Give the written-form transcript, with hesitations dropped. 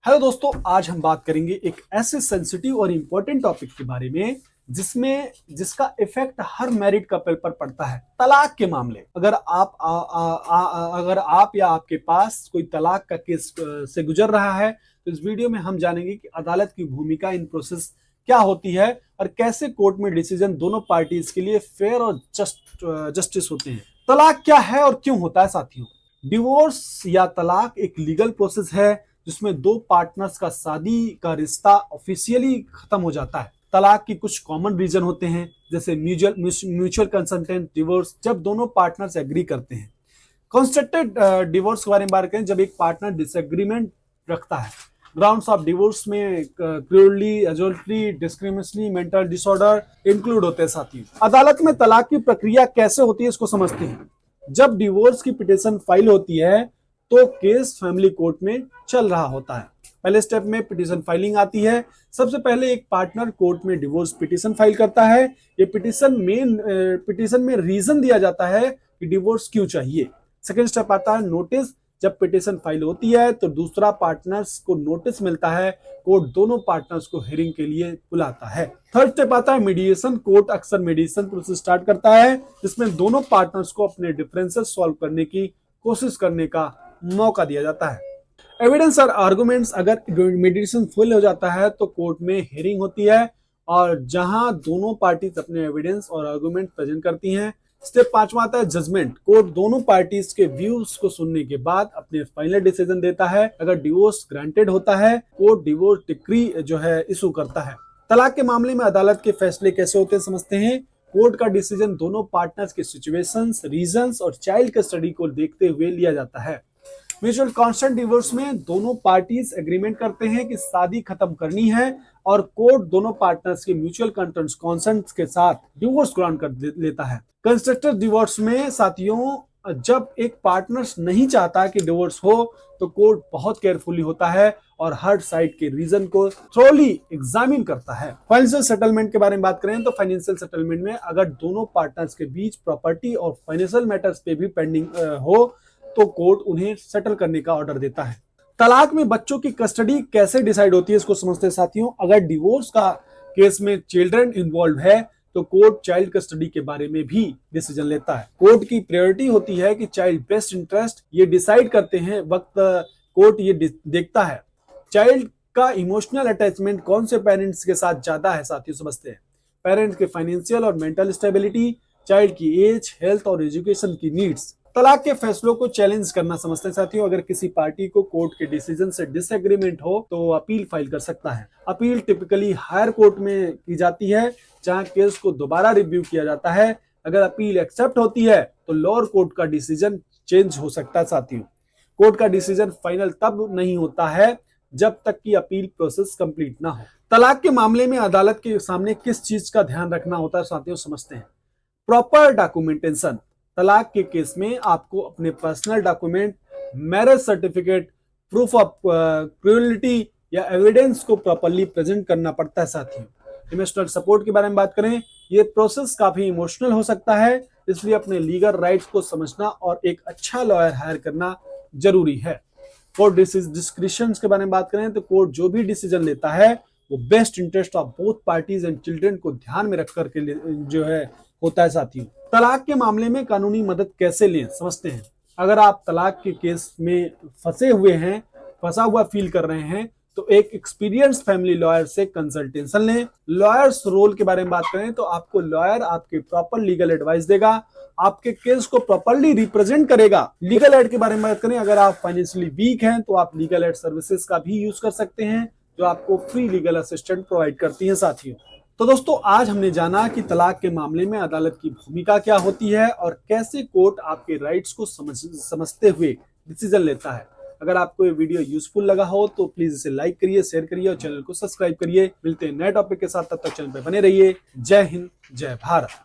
Hello दोस्तों, आज हम बात करेंगे एक ऐसे सेंसिटिव और इम्पोर्टेंट टॉपिक के बारे में जिसका इफेक्ट हर मैरिड कपल पर पड़ता है। तलाक के मामले। अगर आप या आपके पास कोई तलाक का केस से गुजर रहा है तो इस वीडियो में हम जानेंगे कि अदालत की भूमिका इन प्रोसेस क्या होती है और कैसे कोर्ट में डिसीजन दोनों पार्टीज के लिए फेयर और जस्टिस होते हैं। तलाक क्या है और क्यों होता है साथियों? डिवोर्स या तलाक एक लीगल प्रोसेस है जिसमें दो पार्टनर्स का शादी का रिश्ता ऑफिशियली खत्म हो जाता है। तलाक की कुछ कॉमन रीजन होते हैं, जैसे म्यूचुअल कंसेंटेंट डिवोर्स, जब दोनों पार्टनर्स एग्री करते हैं। कंस्ट्रक्टेड डिवोर्स के बारे में बात करें, जब एक पार्टनर डिसएग्रीमेंट रखता है। ग्राउंड्स ऑफ डिवोर्स में cruelty, adultery, discrimination, mental disorder include होते हैं। साथ ही अदालत में तलाक की प्रक्रिया कैसे होती है इसको समझते हैं। जब डिवोर्स की पिटीशन फाइल होती है तो केस फैमिली कोर्ट में चल रहा होता है। पहले स्टेप में पिटीशन फाइलिंग आती है। सबसे पहले एक पार्टनर कोर्ट में डिवोर्स पिटीशन फाइल करता है। ये पिटीशन में रीजन दिया जाता है कि डिवोर्स क्यों चाहिए। सेकेंड स्टेप आता है नोटिस। जब पिटीशन फाइल होती है तो दूसरा पार्टनर्स को नोटिस मिलता है। कोर्ट दोनों पार्टनर्स को हियरिंग के लिए बुलाता है। थर्ड स्टेप आता है मीडिएशन। कोर्ट अक्सर मीडिएशन प्रोसेस स्टार्ट करता है, जिसमें दोनों पार्टनर्स को अपने डिफरेंसेस सॉल्व करने की कोशिश करने का मौका दिया जाता है। एविडेंस और आर्गुमेंट्स। अगर मीडिएशन फुल हो जाता है तो कोर्ट में हियरिंग होती है और जहां दोनों पार्टीज अपने एविडेंस और आर्गुमेंट प्रेजेंट करती हैं। स्टेप 5वां आता है जजमेंट। कोर्ट दोनों पार्टीज के व्यूज को सुनने के बाद अपने फाइनल डिसीजन देता है। अगर डिवोर्स ग्रांटेड होता है, कोर्ट डिवोर्स डिक्री जो है इशू करता है। तलाक के मामले में अदालत के फैसले कैसे होते हैं समझते हैं। कोर्ट का डिसीजन दोनों पार्टनर्स के सिचुएशंस, रीजंस और चाइल्ड कस्टडी को देखते हुए लिया जाता है। म्यूचुअल कॉन्सेंट डिवोर्स में दोनों पार्टीज एग्रीमेंट करते हैं कि शादी खत्म करनी है और कोर्ट दोनों पार्टनर्स के म्यूचुअल कंसेंट के साथ डिवोर्स ग्रांट कर लेता है। कंस्ट्रक्टेड डिवोर्स में साथियों, जब एक पार्टनर्स नहीं चाहता कि डिवोर्स हो तो कोर्ट बहुत केयरफुली होता है और हर साइड के रीजन को थ्रोली एग्जामिन करता है। फाइनेंशियल सेटलमेंट के बारे में बात करें तो फाइनेंशियल सेटलमेंट में अगर दोनों पार्टनर्स के बीच प्रॉपर्टी और फाइनेंशियल मैटर्स पे भी पेंडिंग हो तो कोर्ट उन्हें सेटल करने का ऑर्डर देता है। तलाक में बच्चों की कस्टडी कैसे डिसाइड होती है इसको समझते हैं साथियों। अगर डिवोर्स का केस में चिल्ड्रन इन्वॉल्व है तो कोर्ट चाइल्ड कस्टडी के बारे में भी डिसीजन लेता है। कोर्ट की प्रायोरिटी होती है कि चाइल्ड बेस्ट इंटरेस्ट ये डिसाइड करते हैं वक्त कोर्ट ये देखता है चाइल्ड का इमोशनल अटैचमेंट कौन से पेरेंट्स के साथ ज्यादा है। साथियों समझते हैं पेरेंट्स के फाइनेंशियल और मेंटल स्टेबिलिटी, चाइल्ड की एज, हेल्थ और एजुकेशन की नीड्स। तलाक के फैसलों को चैलेंज करना समझते हैं साथियों। अगर किसी पार्टी को कोर्ट के डिसीजन से डिसएग्रीमेंट हो तो अपील फाइल कर सकता है। अपील टिपिकली हायर कोर्ट में की जाती है जहां केस को दोबारा रिव्यू किया जाता है। अगर अपील एक्सेप्ट होती है तो लोअर कोर्ट का डिसीजन चेंज हो सकता है। साथियों कोर्ट का डिसीजन फाइनल तब नहीं होता है जब तक कि अपील प्रोसेस कंप्लीट ना हो। तलाक के मामले में अदालत के सामने किस चीज का ध्यान रखना होता है साथियों समझते हैं। Proper documentation. तलाक के केस में आपको अपने personal document, marriage certificate, proof of क्रूरलिटी या एविडेंस को प्रॉपर्ली प्रेजेंट करना पड़ता है। साथियों इमोशनल सपोर्ट के बारे में बात करें, ये प्रोसेस काफी इमोशनल हो सकता है, इसलिए अपने लीगल राइट्स को समझना और एक अच्छा लॉयर हायर करना जरूरी है। कोर्ट डिस्क्रिप्शन के बारे में बात करें तो कोर्ट जो भी डिसीजन लेता है वो best interest of both parties and children को ध्यान में रख करके जो है होता है। साथियों तलाक के मामले में कानूनी मदद कैसे लें समझते हैं। अगर आप तलाक के केस में फंसा हुआ फील कर रहे हैं तो एक एक्सपीरियंस फैमिली लॉयर से कंसल्टेशन लें। लॉयर्स रोल के बारे में बात करें तो आपको लॉयर आपके प्रॉपर लीगल एडवाइस देगा, आपके केस को प्रॉपर्ली रिप्रेजेंट करेगा। लीगल एड के बारे में बात करें, अगर आप फाइनेंशियली वीक हैं तो आप लीगल एड सर्विसेज का भी यूज कर सकते हैं जो आपको फ्री लीगल असिस्टेंट प्रोवाइड करती है। साथियों तो दोस्तों आज हमने जाना कि तलाक के मामले में अदालत की भूमिका क्या होती है और कैसे कोर्ट आपके राइट्स को समझते हुए डिसीजन लेता है। अगर आपको ये वीडियो यूजफुल लगा हो तो प्लीज इसे लाइक करिए, शेयर करिए और चैनल को सब्सक्राइब करिए। मिलते हैं नए टॉपिक के साथ, तब तक चैनल पर बने रहिए। जय हिंद, जय भारत।